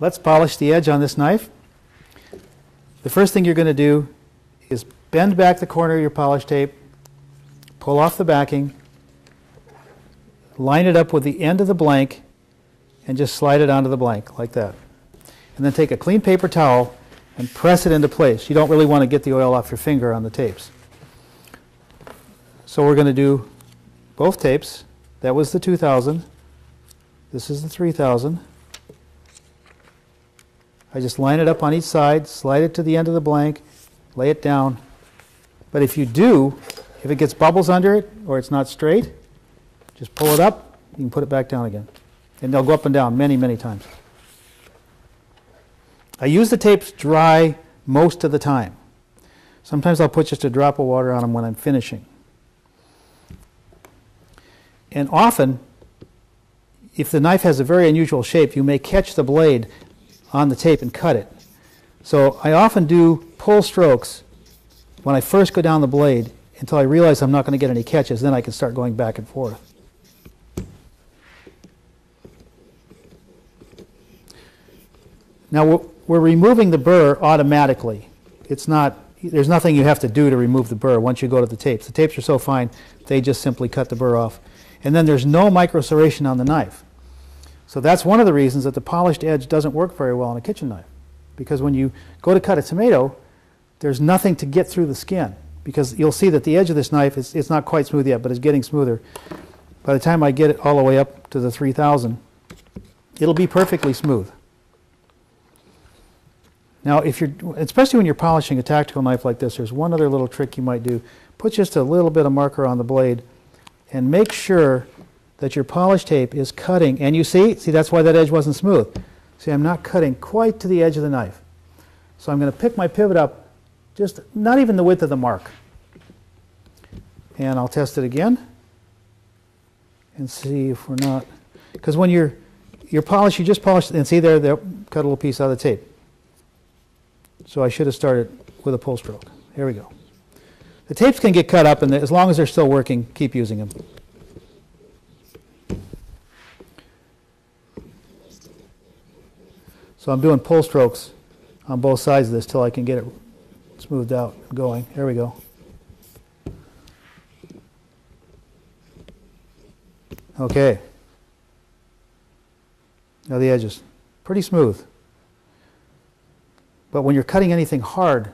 Let's polish the edge on this knife. The first thing you're going to do is bend back the corner of your polish tape, pull off the backing, line it up with the end of the blank, and just slide it onto the blank like that. And then take a clean paper towel and press it into place. You don't really want to get the oil off your finger on the tapes. So we're going to do both tapes. That was the 2000. This is the 3000. I just line it up on each side, slide it to the end of the blank, lay it down. But if you do, if it gets bubbles under it or it's not straight, just pull it up, you can put it back down again. And they'll go up and down many, many times. I use the tapes dry most of the time. Sometimes I'll put just a drop of water on them when I'm finishing. And often, if the knife has a very unusual shape, you may catch the blade on the tape and cut it. So I often do pull strokes when I first go down the blade until I realize I'm not going to get any catches. Then I can start going back and forth. Now we're removing the burr automatically. There's nothing you have to do to remove the burr once you go to the tapes. The tapes are so fine, they just simply cut the burr off. And then there's no micro serration on the knife. So that's one of the reasons that the polished edge doesn't work very well on a kitchen knife. Because when you go to cut a tomato, there's nothing to get through the skin. Because you'll see that the edge of this knife, it's not quite smooth yet, but it's getting smoother. By the time I get it all the way up to the 3000, it'll be perfectly smooth. Now, especially when you're polishing a tactical knife like this, there's one other little trick you might do. Put just a little bit of marker on the blade and make sure that your polish tape is cutting. And you see that's why that edge wasn't smooth. See, I'm not cutting quite to the edge of the knife. So I'm going to pick my pivot up just not even the width of the mark. And I'll test it again and see if we're not, because when you just polish, and see there, cut a little piece out of the tape. So I should have started with a pull stroke. Here we go. The tapes can get cut up, and as long as they're still working, keep using them. So I'm doing pull strokes on both sides of this till I can get it smoothed out and going. Here we go. Okay. Now the edge is pretty smooth. But when you're cutting anything hard,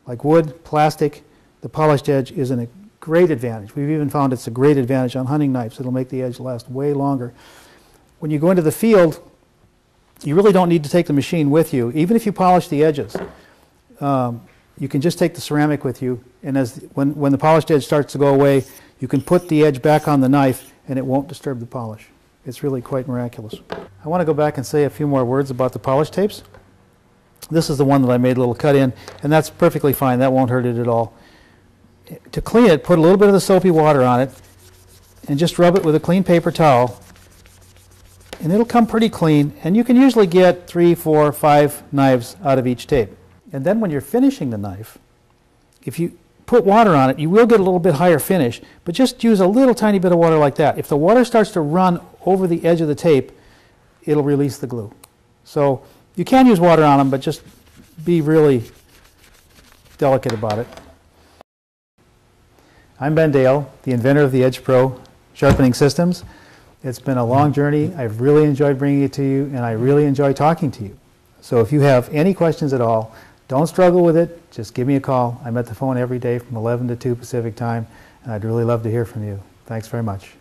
like wood, plastic, the polished edge is a great advantage. We've even found it's a great advantage on hunting knives. It'll make the edge last way longer. When you go into the field, you really don't need to take the machine with you. Even if you polish the edges, you can just take the ceramic with you, and when the polished edge starts to go away, you can put the edge back on the knife and it won't disturb the polish. It's really quite miraculous. I want to go back and say a few more words about the polish tapes. This is the one that I made a little cut in, and that's perfectly fine. That won't hurt it at all. To clean it, put a little bit of the soapy water on it and just rub it with a clean paper towel, and it'll come pretty clean, and you can usually get 3, 4, 5 knives out of each tape. And then when you're finishing the knife, if you put water on it, you will get a little bit higher finish, but just use a little tiny bit of water like that. If the water starts to run over the edge of the tape, it'll release the glue. So you can use water on them, but just be really delicate about it. I'm Ben Dale, the inventor of the Edge Pro sharpening systems. It's been a long journey. I've really enjoyed bringing it to you, and I really enjoy talking to you. So if you have any questions at all, don't struggle with it. Just give me a call. I'm at the phone every day from 11 to 2 Pacific time, and I'd really love to hear from you. Thanks very much.